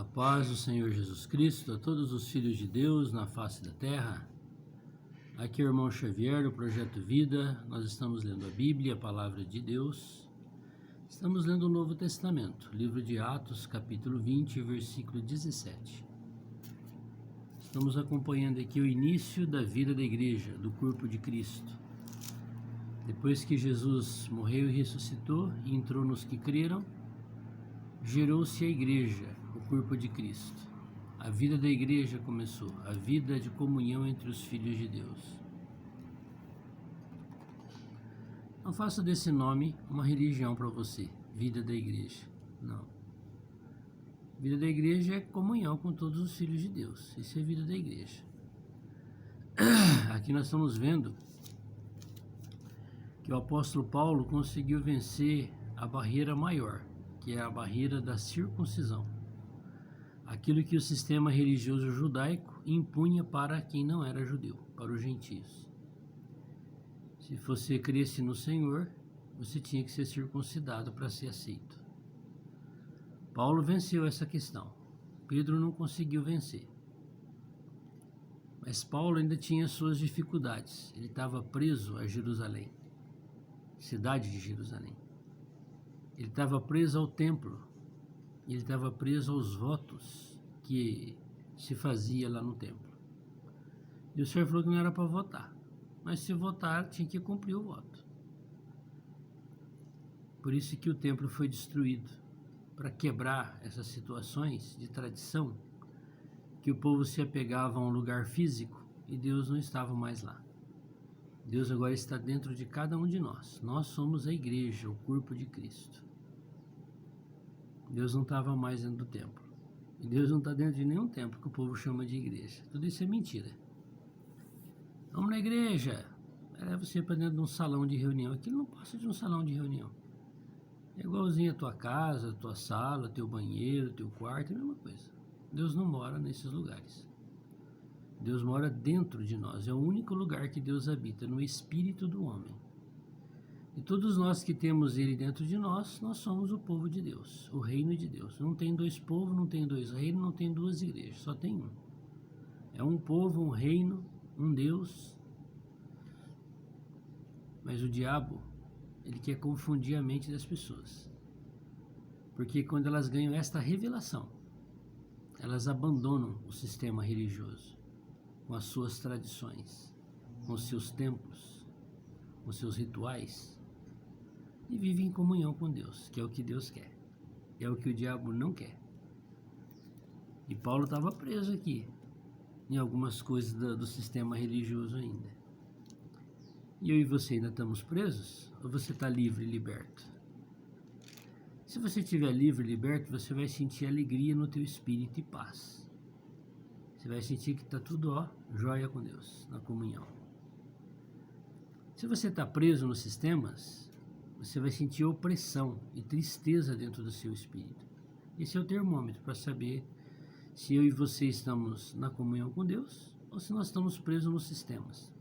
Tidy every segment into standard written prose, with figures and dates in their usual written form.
A paz do Senhor Jesus Cristo a todos os filhos de Deus na face da terra. Aqui é o irmão Xavier do Projeto Vida. Nós estamos lendo a Bíblia, a Palavra de Deus. Estamos lendo o Novo Testamento, livro de Atos, capítulo 20, versículo 17. Estamos acompanhando aqui o início da vida da igreja, do corpo de Cristo. Depois que Jesus morreu e ressuscitou e entrou nos que creram, gerou-se a igreja, o corpo de Cristo. A vida da igreja começou, a vida de comunhão entre os filhos de Deus. Não faça desse nome uma religião para você, vida da igreja. Não. Vida da igreja é comunhão com todos os filhos de Deus. Isso é vida da igreja. Aqui nós estamos vendo que o apóstolo Paulo conseguiu vencer a barreira maior, que é a barreira da circuncisão. Aquilo que o sistema religioso judaico impunha para quem não era judeu, para os gentios. Se você cresce no Senhor, você tinha que ser circuncidado para ser aceito. Paulo venceu essa questão. Pedro não conseguiu vencer. Mas Paulo ainda tinha suas dificuldades. Ele estava preso a Jerusalém, cidade de Jerusalém. Ele estava preso ao templo, ele estava preso aos votos que se fazia lá no templo. E o Senhor falou que não era para votar, mas se votar tinha que cumprir o voto. Por isso que o templo foi destruído, para quebrar essas situações de tradição, que o povo se apegava a um lugar físico e Deus não estava mais lá. Deus agora está dentro de cada um de nós. Nós somos a igreja, o corpo de Cristo. Deus não estava mais dentro do templo. E Deus não está dentro de nenhum templo que o povo chama de igreja. Tudo isso é mentira. Vamos na igreja. Leva você para dentro de um salão de reunião. Aquilo não passa de um salão de reunião. É igualzinho a tua casa, a tua sala, teu banheiro, teu quarto, é a mesma coisa. Deus não mora nesses lugares. Deus mora dentro de nós. É o único lugar que Deus habita, no espírito do homem. E todos nós que temos Ele dentro de nós, nós somos o povo de Deus, o reino de Deus. Não tem dois povos, não tem dois reinos, não tem duas igrejas, só tem um. É um povo, um reino, um Deus. Mas o diabo, ele quer confundir a mente das pessoas. Porque quando elas ganham esta revelação, elas abandonam o sistema religioso, com as suas tradições, com os seus templos, com os seus rituais, e vivem em comunhão com Deus, que é o que Deus quer, é o que o diabo não quer. E Paulo estava preso aqui, em algumas coisas do sistema religioso ainda. E eu e você ainda estamos presos? Ou você está livre e liberto? Se você estiver livre e liberto, você vai sentir alegria no teu espírito e paz. Você vai sentir que está tudo, jóia com Deus, na comunhão. Se você está preso nos sistemas, você vai sentir opressão e tristeza dentro do seu espírito. Esse é o termômetro para saber se eu e você estamos na comunhão com Deus ou se nós estamos presos nos sistemas.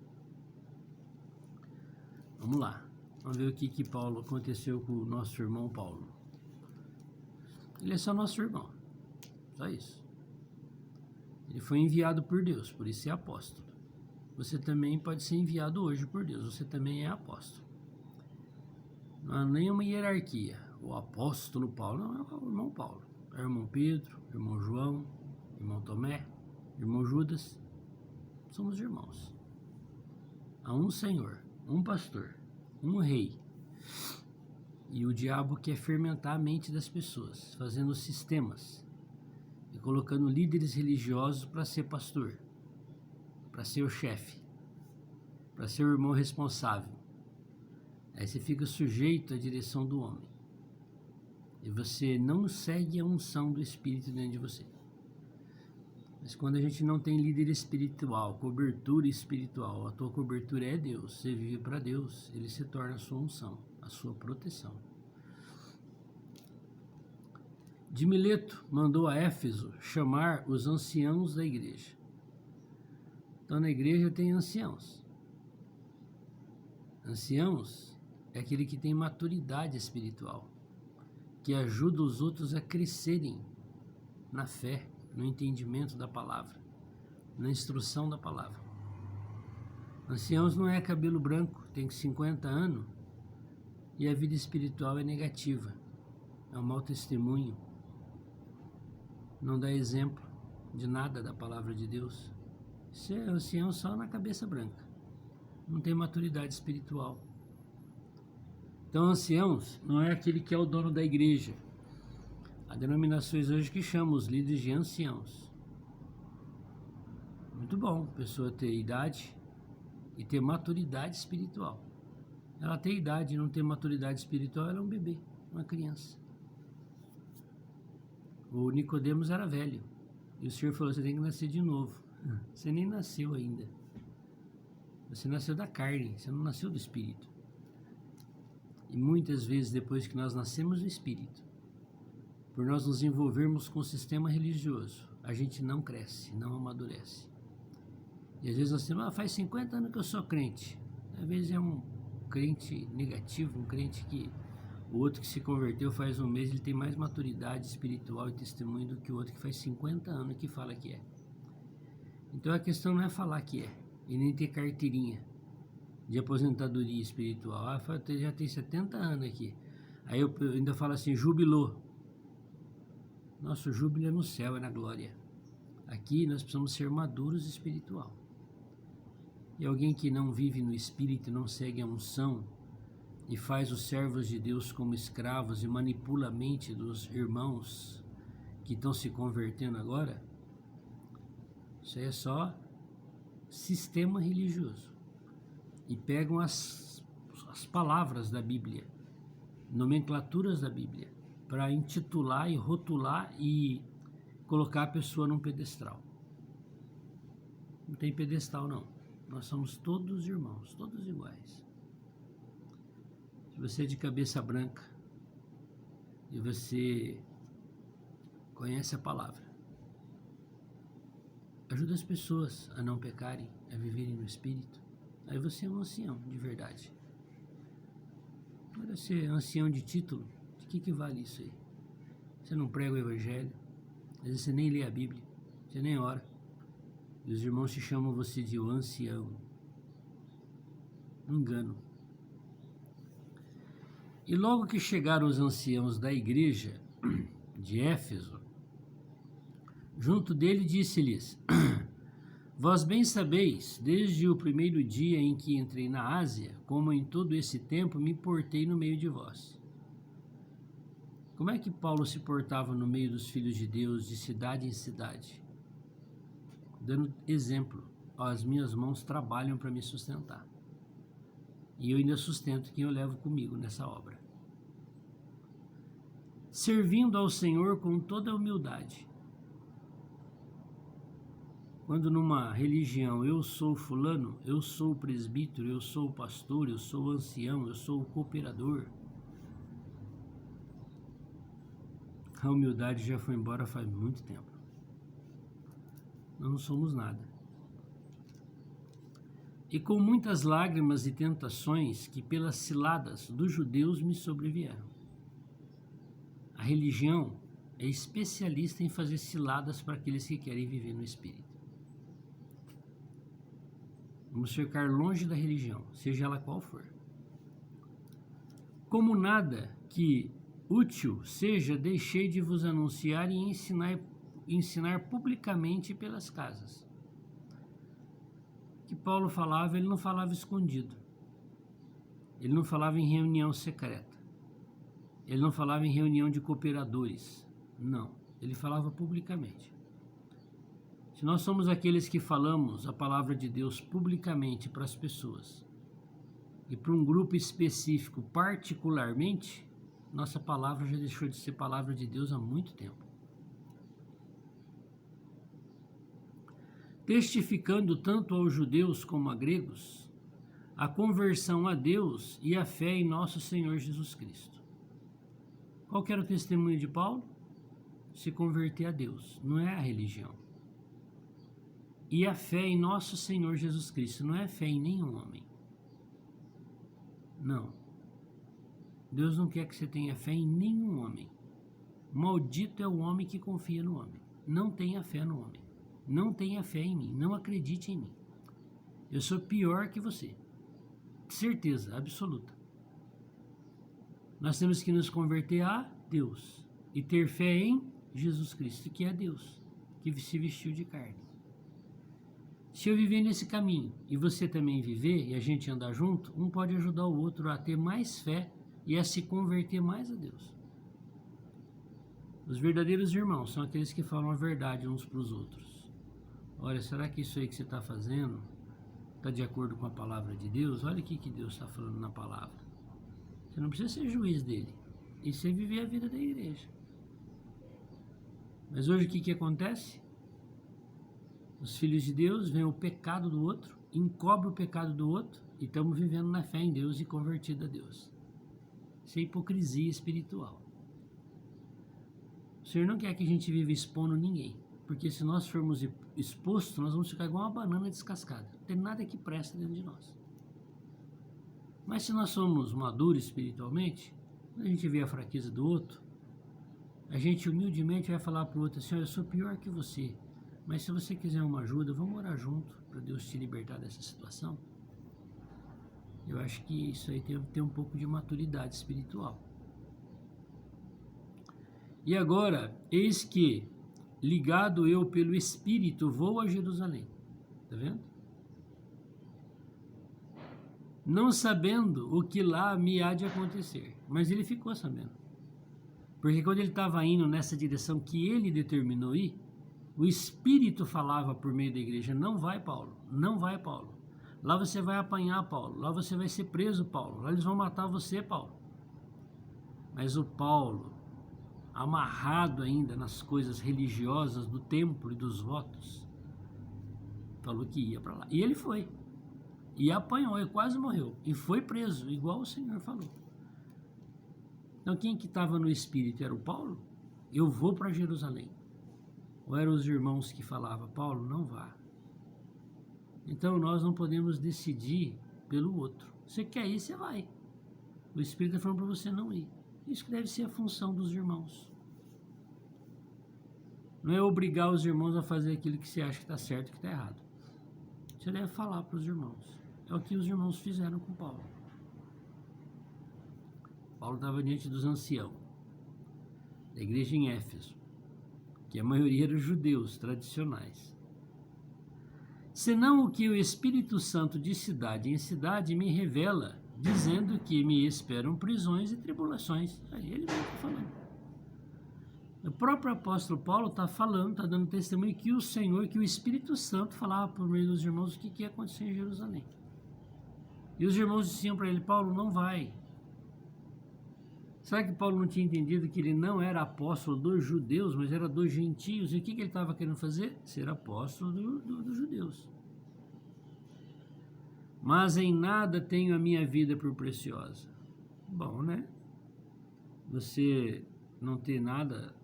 Vamos lá. Vamos ver o que Paulo aconteceu com o nosso irmão Paulo. Ele é só nosso irmão. Só isso. Ele foi enviado por Deus, por isso é apóstolo. Você também pode ser enviado hoje por Deus, você também é apóstolo. Não há nenhuma hierarquia. O apóstolo Paulo não é o irmão Paulo. É o irmão Pedro, irmão João, irmão Tomé, irmão Judas. Somos irmãos. Há um Senhor, um pastor, um rei. E o diabo quer fermentar a mente das pessoas, fazendo sistemas e colocando líderes religiosos para ser pastor, para ser o chefe, para ser o irmão responsável. Aí você fica sujeito à direção do homem. E você não segue a unção do Espírito dentro de você. Mas quando a gente não tem líder espiritual, cobertura espiritual, a tua cobertura é Deus, você vive para Deus, ele se torna a sua unção, a sua proteção. De Mileto mandou a Éfeso chamar os anciãos da igreja. Então na igreja tem anciãos. Anciãos é aquele que tem maturidade espiritual, que ajuda os outros a crescerem na fé, no entendimento da palavra, na instrução da palavra. Anciãos não é cabelo branco, tem 50 anos e a vida espiritual é negativa, é um mau testemunho, não dá exemplo de nada da palavra de Deus. Isso é ancião só na cabeça branca, não tem maturidade espiritual. Então, anciãos não é aquele que é o dono da igreja. Há denominações hoje que chamam os líderes de anciãos. Muito bom, a pessoa ter idade e ter maturidade espiritual. Ela tem idade e não tem maturidade espiritual, ela é um bebê, uma criança. O Nicodemos era velho e o Senhor falou: você tem que nascer de novo. Você nem nasceu ainda. Você nasceu da carne, você não nasceu do espírito. E muitas vezes depois que nós nascemos do espírito, por nós nos envolvermos com o sistema religioso, a gente não cresce, não amadurece. E às vezes nós temos: faz 50 anos que eu sou crente. Às vezes é um crente negativo, um crente que o outro que se converteu faz um mês, ele tem mais maturidade espiritual e testemunho do que o outro que faz 50 anos que fala que é. Então a questão não é falar que é, e nem ter carteirinha de aposentadoria espiritual. Já tem 70 anos aqui. Aí eu ainda falo assim: jubilou. Nosso júbilo é no céu, é na glória. Aqui nós precisamos ser maduros espiritual. E alguém que não vive no espírito, não segue a unção e faz os servos de Deus como escravos e manipula a mente dos irmãos que estão se convertendo agora, isso aí é só sistema religioso. E pegam as palavras da Bíblia, nomenclaturas da Bíblia, para intitular e rotular e colocar a pessoa num pedestal. Não tem pedestal, não. Nós somos todos irmãos, todos iguais. Se você é de cabeça branca e você conhece a palavra, ajuda as pessoas a não pecarem, a viverem no espírito, aí você é um ancião de verdade. Agora, ser ancião de título, de que vale isso aí? Você não prega o evangelho, às vezes você nem lê a Bíblia, você nem ora, e os irmãos te chamam você de o ancião. Um engano. E logo que chegaram os anciãos da igreja de Éfeso, junto dele disse-lhes: vós bem sabeis, desde o primeiro dia em que entrei na Ásia, como em todo esse tempo me portei no meio de vós. Como é que Paulo se portava no meio dos filhos de Deus, de cidade em cidade? Dando exemplo: as minhas mãos trabalham para me sustentar. E eu ainda sustento quem eu levo comigo nessa obra. Servindo ao Senhor com toda a humildade. Quando numa religião eu sou fulano, eu sou o presbítero, eu sou o pastor, eu sou o ancião, eu sou o cooperador, a humildade já foi embora faz muito tempo. Nós não somos nada. E com muitas lágrimas e tentações que pelas ciladas dos judeus me sobrevieram. A religião é especialista em fazer ciladas para aqueles que querem viver no espírito. Vamos ficar longe da religião, seja ela qual for. Como nada que útil seja, deixei de vos anunciar e ensinar publicamente pelas casas. Que Paulo falava, ele não falava escondido. Ele não falava em reunião secreta. Ele não falava em reunião de cooperadores. Não, ele falava publicamente. Se nós somos aqueles que falamos a palavra de Deus publicamente para as pessoas e para um grupo específico particularmente, nossa palavra já deixou de ser palavra de Deus há muito tempo. Testificando tanto aos judeus como a gregos a conversão a Deus e a fé em nosso Senhor Jesus Cristo. Qual que era o testemunho de Paulo? Se converter a Deus, não é a religião. E a fé em nosso Senhor Jesus Cristo, não é fé em nenhum homem. Não. Deus não quer que você tenha fé em nenhum homem. Maldito é o homem que confia no homem. Não tenha fé no homem. Não tenha fé em mim. Não acredite em mim. Eu sou pior que você. Certeza absoluta. Nós temos que nos converter a Deus e ter fé em Jesus Cristo, que é Deus, que se vestiu de carne. Se eu viver nesse caminho e você também viver e a gente andar junto, um pode ajudar o outro a ter mais fé e a se converter mais a Deus. Os verdadeiros irmãos são aqueles que falam a verdade uns para os outros. Olha, será que isso aí que você está fazendo está de acordo com a palavra de Deus? Olha o que Deus está falando na palavra. Você não precisa ser juiz dele. Isso é viver a vida da igreja. Mas hoje o que acontece? Os filhos de Deus veem o pecado do outro, encobrem o pecado do outro e estamos vivendo na fé em Deus e convertidos a Deus. Isso é hipocrisia espiritual. O Senhor não quer que a gente viva expondo ninguém, porque se nós formos expostos, nós vamos ficar igual uma banana descascada. Não tem nada que presta dentro de nós. Mas se nós somos maduros espiritualmente, quando a gente vê a fraqueza do outro, a gente humildemente vai falar para o outro assim: eu sou pior que você, mas se você quiser uma ajuda, vamos orar junto para Deus te libertar dessa situação. Eu acho que isso aí tem um pouco de maturidade espiritual. E agora, eis que, ligado eu pelo Espírito, vou a Jerusalém. Está vendo? Não sabendo o que lá me há de acontecer. Mas ele ficou sabendo. Porque quando ele estava indo nessa direção que ele determinou ir, o Espírito falava por meio da igreja: não vai, Paulo, não vai, Paulo. Lá você vai apanhar, Paulo. Lá você vai ser preso, Paulo. Lá eles vão matar você, Paulo. Mas o Paulo, amarrado ainda nas coisas religiosas do templo e dos votos, falou que ia para lá. E ele foi. E apanhou, e quase morreu. E foi preso, igual o Senhor falou. Então quem que estava no Espírito era o Paulo? Eu vou para Jerusalém. Ou eram os irmãos que falavam: Paulo, não vá. Então nós não podemos decidir pelo outro. Você quer ir, você vai. O Espírito está falando para você não ir. Isso que deve ser a função dos irmãos. Não é obrigar os irmãos a fazer aquilo que você acha que está certo e que está errado. Você deve falar para os irmãos. É o que os irmãos fizeram com Paulo. Paulo estava diante dos anciãos da igreja em Éfeso, que a maioria eram judeus tradicionais. Senão o que o Espírito Santo de cidade em cidade me revela, dizendo que me esperam prisões e tribulações. Aí ele vai falando. O próprio apóstolo Paulo está falando, está dando testemunho que o Senhor, que o Espírito Santo falava por meio dos irmãos o que ia acontecer em Jerusalém. E os irmãos diziam para ele: Paulo, não vai. Será que Paulo não tinha entendido que ele não era apóstolo dos judeus, mas era dos gentios? E o que ele estava querendo fazer? Ser apóstolo dos judeus. Mas em nada tenho a minha vida por preciosa. Bom, né? Você não ter nada,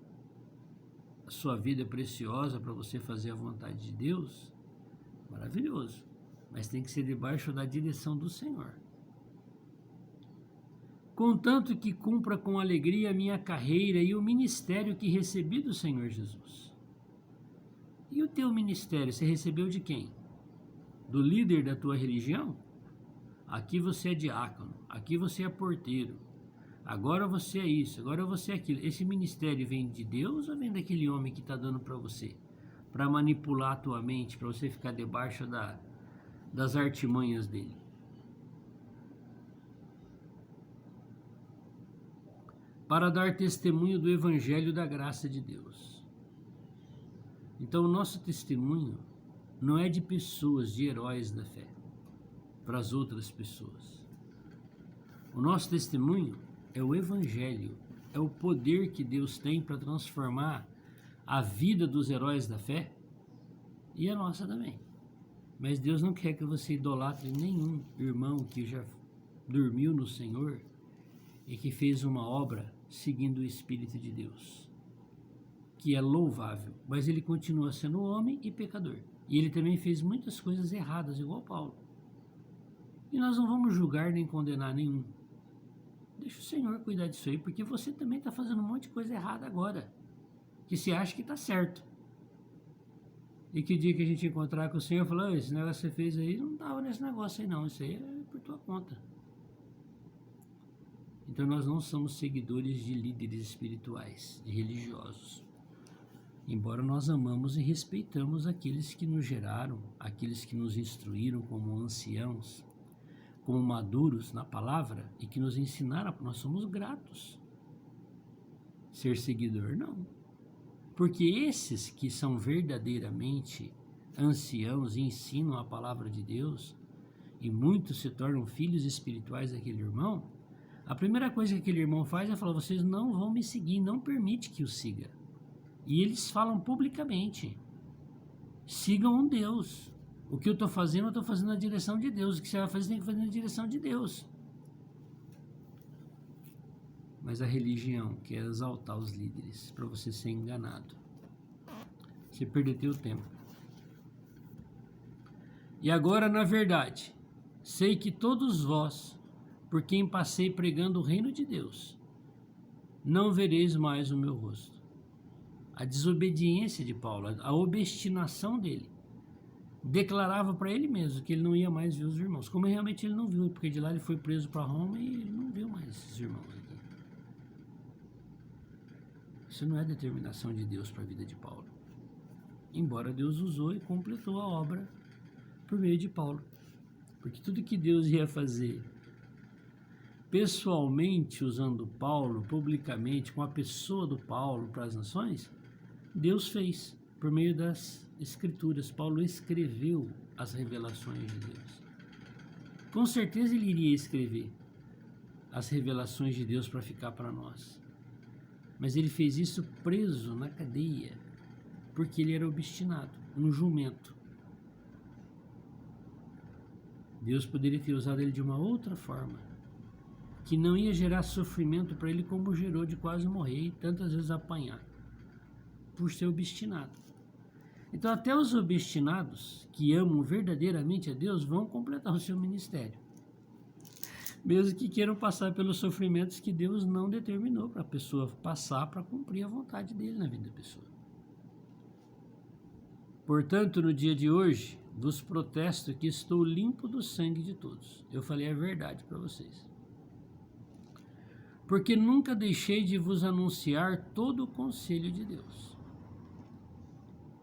a sua vida preciosa para você fazer a vontade de Deus, maravilhoso. Mas tem que ser debaixo da direção do Senhor. Contanto que cumpra com alegria a minha carreira e o ministério que recebi do Senhor Jesus. E o teu ministério, você recebeu de quem? Do líder da tua religião? Aqui você é diácono, aqui você é porteiro, agora você é isso, agora você é aquilo. Esse ministério vem de Deus ou vem daquele homem que está dando para você? Para manipular a tua mente, para você ficar debaixo das artimanhas dele. Para dar testemunho do Evangelho da graça de Deus. Então o nosso testemunho não é de pessoas, de heróis da fé, para as outras pessoas. O nosso testemunho é o Evangelho, é o poder que Deus tem para transformar a vida dos heróis da fé e a nossa também. Mas Deus não quer que você idolatre nenhum irmão que já dormiu no Senhor e que fez uma obra seguindo o Espírito de Deus, que é louvável, mas ele continua sendo homem e pecador. E ele também fez muitas coisas erradas, igual Paulo. E nós não vamos julgar nem condenar nenhum. Deixa o Senhor cuidar disso aí, porque você também está fazendo um monte de coisa errada agora, que você acha que está certo. E que o dia que a gente encontrar com o Senhor, falar, esse negócio que você fez aí, não estava nesse negócio aí não, isso aí é por tua conta. Então nós não somos seguidores de líderes espirituais, de religiosos. Embora nós amamos e respeitamos aqueles que nos geraram, aqueles que nos instruíram como anciãos, como maduros na palavra e que nos ensinaram, nós somos gratos. Ser seguidor, não. Porque esses que são verdadeiramente anciãos e ensinam a palavra de Deus, e muitos se tornam filhos espirituais daquele irmão, a primeira coisa que aquele irmão faz é falar, vocês não vão me seguir, não permite que o siga. E eles falam publicamente, sigam um Deus. O que eu estou fazendo na direção de Deus. O que você vai fazer, tem que fazer na direção de Deus. Mas a religião quer exaltar os líderes para você ser enganado. Você perder teu tempo. E agora, na verdade, sei que todos vós, por quem passei pregando o reino de Deus, não vereis mais o meu rosto. A desobediência de Paulo, a obstinação dele, declarava para ele mesmo que ele não ia mais ver os irmãos. Como realmente ele não viu, porque de lá ele foi preso para Roma e ele não viu mais esses irmãos aqui. Isso não é determinação de Deus para a vida de Paulo. Embora Deus usou e completou a obra por meio de Paulo. Porque tudo que Deus ia fazer pessoalmente, usando Paulo, publicamente, com a pessoa do Paulo para as nações, Deus fez por meio das Escrituras. Paulo escreveu as revelações de Deus. Com certeza ele iria escrever as revelações de Deus para ficar para nós. Mas ele fez isso preso na cadeia, porque ele era obstinado, um jumento. Deus poderia ter usado ele de uma outra forma, que não ia gerar sofrimento para ele como gerou de quase morrer e tantas vezes apanhar, por ser obstinado. Então até os obstinados que amam verdadeiramente a Deus vão completar o seu ministério, mesmo que queiram passar pelos sofrimentos que Deus não determinou para a pessoa passar para cumprir a vontade dele na vida da pessoa. Portanto, no dia de hoje, vos protesto que estou limpo do sangue de todos. Eu falei a verdade para vocês. Porque nunca deixei de vos anunciar todo o conselho de Deus.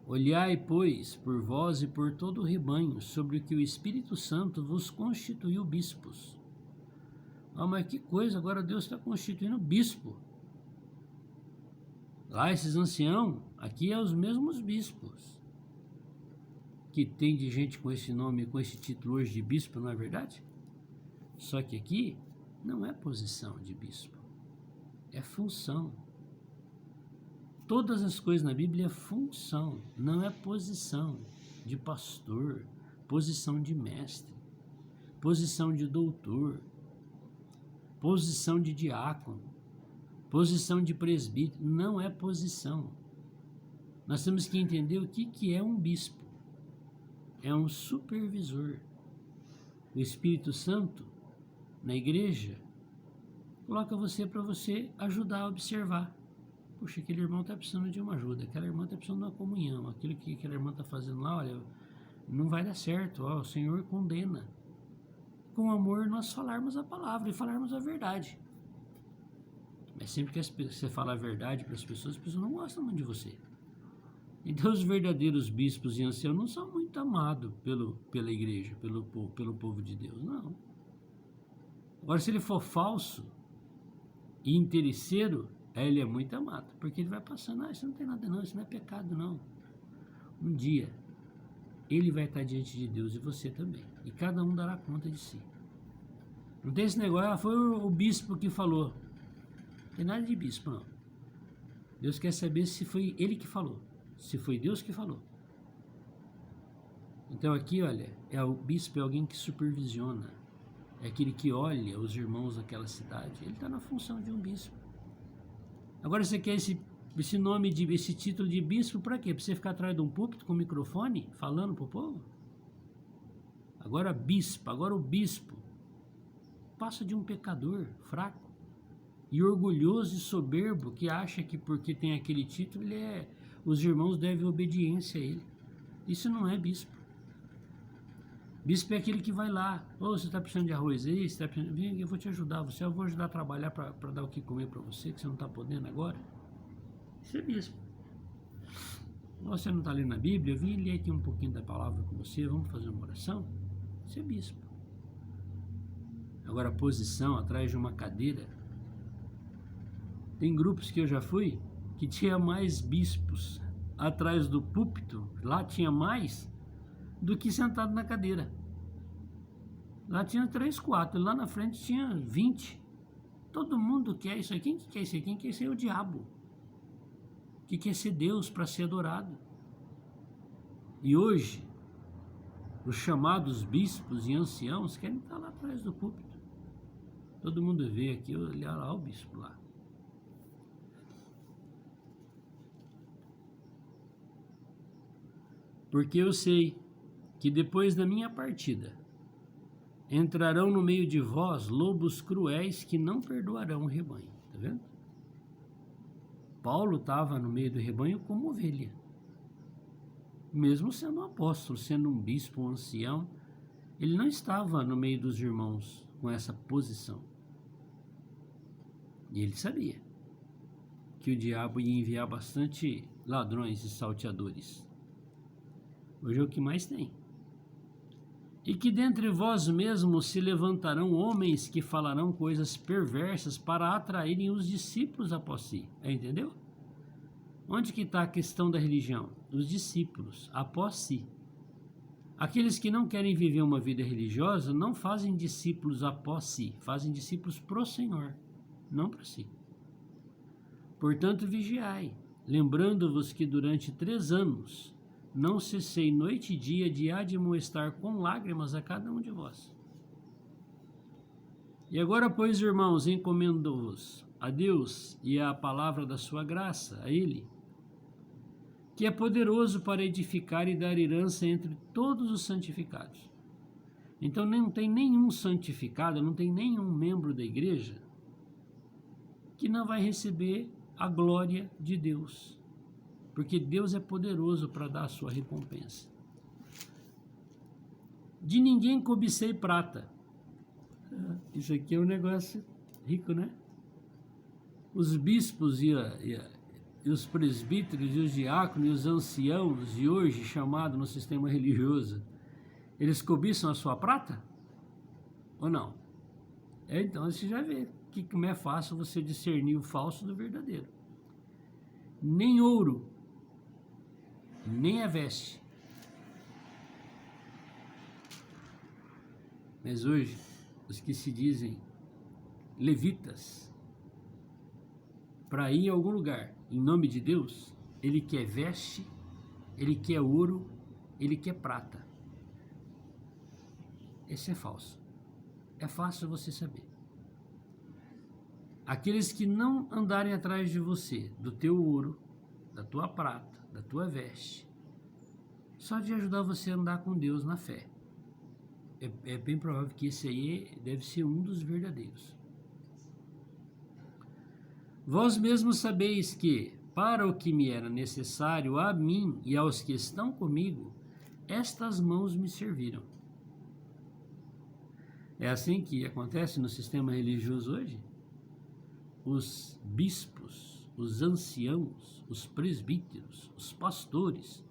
Olhai, pois, por vós e por todo o rebanho, sobre o que o Espírito Santo vos constituiu bispos. Ah, mas que coisa, agora Deus está constituindo bispo. Lá esses anciãos, aqui é os mesmos bispos. Que tem de gente com esse nome, com esse título hoje de bispo, não é verdade? Só que aqui não é posição de bispo, é função. Todas as coisas na Bíblia é função, não é posição de pastor, posição de mestre, posição de doutor, posição de diácono, posição de presbítero, não é posição. Nós temos que entender o que é um bispo. É um supervisor. O Espírito Santo, na igreja, coloca você para você ajudar a observar. Puxa, aquele irmão está precisando de uma ajuda, aquela irmã está precisando de uma comunhão, aquilo que aquela irmã está fazendo lá, olha, não vai dar certo, ó, o Senhor condena. Com amor nós falarmos a palavra e falarmos a verdade. Mas sempre que você fala a verdade para as pessoas não gostam muito de você. Então os verdadeiros bispos e anciãos não são muito amados pela igreja, pelo povo de Deus, não. Agora, se ele for falso e interesseiro, ele é muito amado, porque ele vai passando, isso não tem nada não, isso não é pecado não. Um dia, ele vai estar diante de Deus e você também, e cada um dará conta de si. Não tem esse negócio, foi o bispo que falou. Não tem nada de bispo, não. Deus quer saber se foi ele que falou, se foi Deus que falou. Então aqui, olha, o bispo é alguém que supervisiona, é aquele que olha os irmãos daquela cidade, ele está na função de um bispo. Agora você quer esse nome, esse título de bispo para quê? Para você ficar atrás de um púlpito com microfone, falando para o povo? Agora o bispo passa de um pecador fraco, e orgulhoso e soberbo que acha que porque tem aquele título os irmãos devem obediência a ele. Isso não é bispo. Bispo é aquele que vai lá, você está precisando de arroz aí, você tá precisando... Vem, eu vou te ajudar, eu vou ajudar a trabalhar para dar o que comer para você, que você não está podendo agora. Isso é bispo. Você não está lendo a Bíblia, eu vim ler aqui um pouquinho da palavra com você, vamos fazer uma oração? Isso é bispo. Agora, a posição atrás de uma cadeira, tem grupos que eu já fui que tinha mais bispos atrás do púlpito, lá tinha mais do que sentado na cadeira. Lá tinha 3, 4, lá na frente tinha 20. Todo mundo quer isso aí. Quem que quer isso aí? Quem quer ser o diabo? Que quer ser Deus para ser adorado. E hoje, os chamados bispos e anciãos querem estar lá atrás do púlpito. Todo mundo vê aqui, olha lá o bispo lá. Porque eu sei que depois da minha partida entrarão no meio de vós lobos cruéis que não perdoarão o rebanho. Tá vendo? Paulo estava no meio do rebanho como ovelha. Mesmo sendo um apóstolo, sendo um bispo, um ancião, ele não estava no meio dos irmãos com essa posição. E ele sabia que o diabo ia enviar bastante ladrões e salteadores. Hoje é o que mais tem. E que dentre vós mesmos se levantarão homens que falarão coisas perversas para atraírem os discípulos após si. Entendeu? Onde que está a questão da religião? Os discípulos, após si. Aqueles que não querem viver uma vida religiosa não fazem discípulos após si, fazem discípulos pro Senhor, não para si. Portanto, vigiai, lembrando-vos que durante 3 anos não cessei noite e dia de admoestar com lágrimas a cada um de vós. E agora, pois, irmãos, encomendo-vos a Deus e à palavra da sua graça, a Ele, que é poderoso para edificar e dar herança entre todos os santificados. Então não tem nenhum santificado, não tem nenhum membro da igreja que não vai receber a glória de Deus, porque Deus é poderoso para dar a sua recompensa. De ninguém cobicei prata. Isso aqui é um negócio rico, né? Os bispos e os presbíteros e os diáconos e os anciãos de hoje, chamados no sistema religioso, eles cobiçam a sua prata? Ou não? Então você já vê que como é fácil você discernir o falso do verdadeiro. Nem ouro, nem a veste. Mas hoje, os que se dizem levitas, para ir em algum lugar, em nome de Deus, ele quer veste, ele quer ouro, ele quer prata. Esse é falso. É fácil você saber. Aqueles que não andarem atrás de você, do teu ouro, da tua prata, da tua veste, só de ajudar você a andar com Deus na fé. É bem provável que esse aí deve ser um dos verdadeiros. Vós mesmos sabeis que, para o que me era necessário a mim e aos que estão comigo, estas mãos me serviram. É assim que acontece no sistema religioso hoje. Os bispos, os anciãos, os presbíteros, os pastores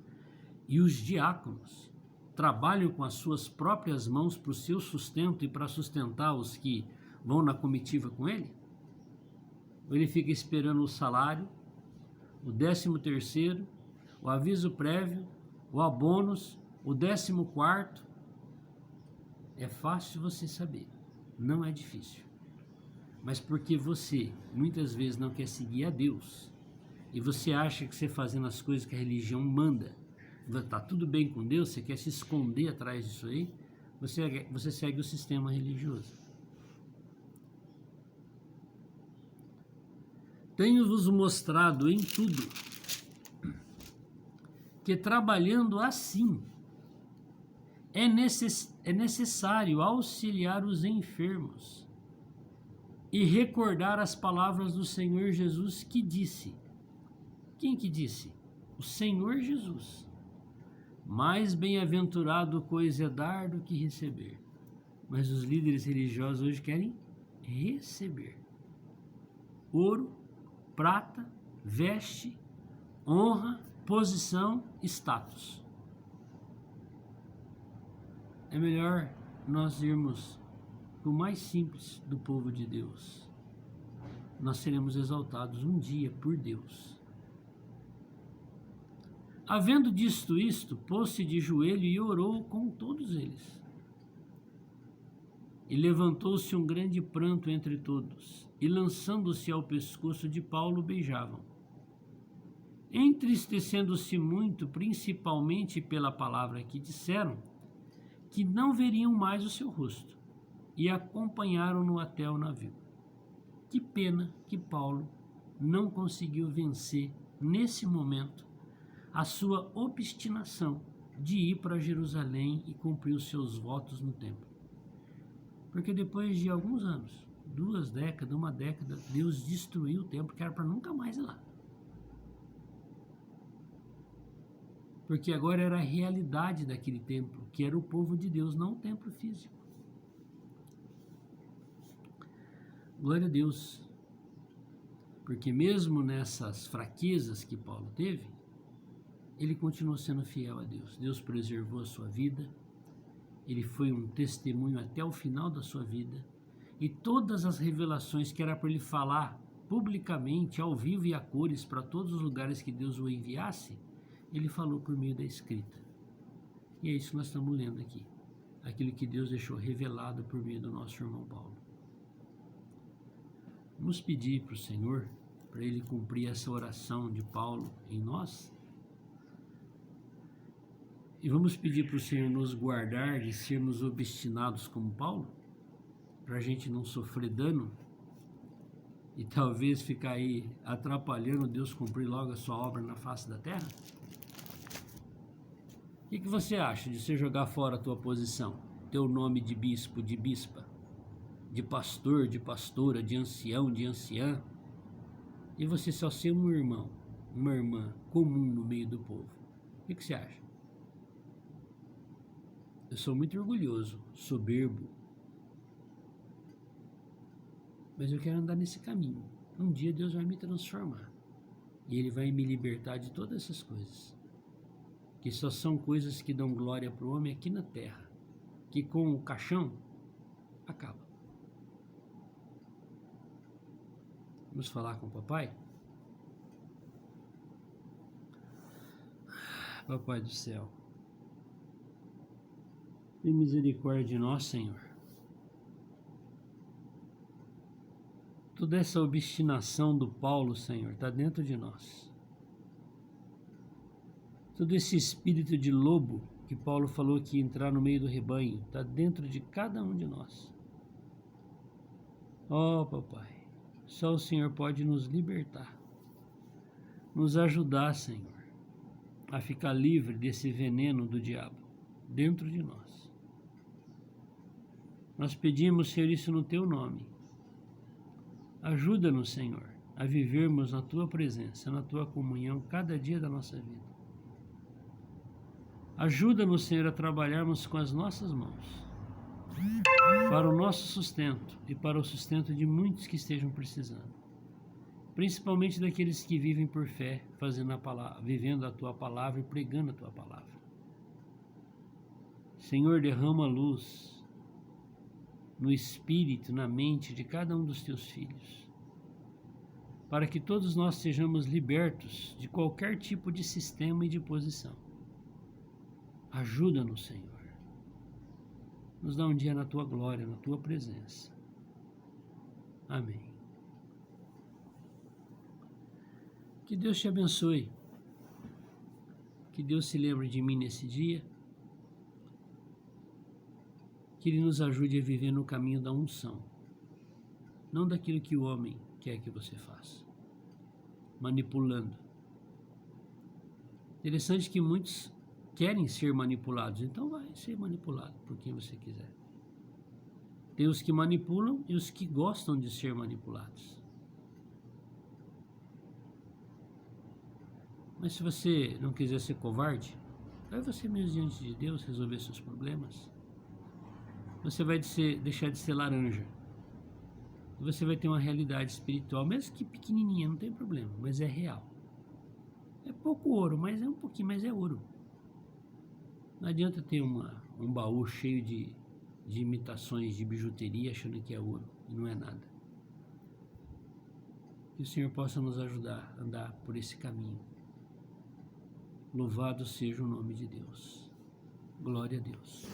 e os diáconos trabalham com as suas próprias mãos para o seu sustento e para sustentar os que vão na comitiva com ele? Ou ele fica esperando o salário, o 13º, o aviso prévio, o abônus, o 14º? É fácil você saber, não é difícil. Mas porque você muitas vezes não quer seguir a Deus e você acha que você fazendo as coisas que a religião manda, está tudo bem com Deus, você quer se esconder atrás disso aí, você segue o sistema religioso. Tenho-vos mostrado em tudo que trabalhando assim é necessário auxiliar os enfermos e recordar as palavras do Senhor Jesus que disse. Quem que disse? O Senhor Jesus. Mais bem-aventurado coisa é dar do que receber. Mas os líderes religiosos hoje querem receber. Ouro, prata, veste, honra, posição, status. É melhor nós irmos para o mais simples do povo de Deus. Nós seremos exaltados um dia por Deus. Havendo dito isto, pôs-se de joelho e orou com todos eles. E levantou-se um grande pranto entre todos, e lançando-se ao pescoço de Paulo, beijavam. Entristecendo-se muito, principalmente pela palavra que disseram, que não veriam mais o seu rosto, e acompanharam-no até o navio. Que pena que Paulo não conseguiu vencer, nesse momento, a sua obstinação de ir para Jerusalém e cumprir os seus votos no templo. Porque depois de alguns anos, 2 décadas, 1 década, Deus destruiu o templo, que era para nunca mais ir lá. Porque agora era a realidade daquele templo, que era o povo de Deus, não o templo físico. Glória a Deus. Porque mesmo nessas fraquezas que Paulo teve, ele continuou sendo fiel a Deus. Deus preservou a sua vida. Ele foi um testemunho até o final da sua vida. E todas as revelações que era para ele falar publicamente, ao vivo e a cores, para todos os lugares que Deus o enviasse, ele falou por meio da escrita. E é isso que nós estamos lendo aqui. Aquilo que Deus deixou revelado por meio do nosso irmão Paulo. Vamos pedir para o Senhor, para Ele cumprir essa oração de Paulo em nós. E vamos pedir para o Senhor nos guardar de sermos obstinados como Paulo, para a gente não sofrer dano e talvez ficar aí atrapalhando Deus cumprir logo a sua obra na face da terra. O que você acha de você jogar fora a tua posição, teu nome de bispo, de bispa, de pastor, de pastora, de ancião, de anciã, e você só ser um irmão, uma irmã comum no meio do povo? O que você acha? Eu sou muito orgulhoso, soberbo, mas eu quero andar nesse caminho. Um dia Deus vai me transformar e Ele vai me libertar de todas essas coisas, que só são coisas que dão glória para o homem aqui na terra, que com o caixão acaba. Vamos falar com o papai? Papai do céu, tem misericórdia de nós, Senhor. Toda essa obstinação do Paulo, Senhor, está dentro de nós. Todo esse espírito de lobo que Paulo falou que ia entrar no meio do rebanho, está dentro de cada um de nós. Ó, papai, só o Senhor pode nos libertar, nos ajudar, Senhor, a ficar livre desse veneno do diabo dentro de nós. Nós pedimos, Senhor, isso no Teu nome. Ajuda-nos, Senhor, a vivermos na Tua presença, na Tua comunhão, cada dia da nossa vida. Ajuda-nos, Senhor, a trabalharmos com as nossas mãos, para o nosso sustento e para o sustento de muitos que estejam precisando. Principalmente daqueles que vivem por fé, fazendo a palavra, vivendo a Tua palavra e pregando a Tua palavra. Senhor, derrama luz no espírito, na mente de cada um dos Teus filhos, para que todos nós sejamos libertos de qualquer tipo de sistema e de posição. Ajuda-nos, Senhor. Nos dá um dia na Tua glória, na Tua presença. Amém. Que Deus te abençoe. Que Deus se lembre de mim nesse dia. Que Ele nos ajude a viver no caminho da unção, não daquilo que o homem quer que você faça, manipulando. Interessante que muitos querem ser manipulados, então vai ser manipulado por quem você quiser. Tem os que manipulam e os que gostam de ser manipulados. Mas se você não quiser ser covarde, vai você mesmo diante de Deus resolver seus problemas. Você vai deixar de ser laranja. E você vai ter uma realidade espiritual, mesmo que pequenininha, não tem problema, mas é real. É pouco ouro, mas é um pouquinho, mas é ouro. Não adianta ter um baú cheio de imitações de bijuteria achando que é ouro, e não é nada. Que o Senhor possa nos ajudar a andar por esse caminho. Louvado seja o nome de Deus. Glória a Deus.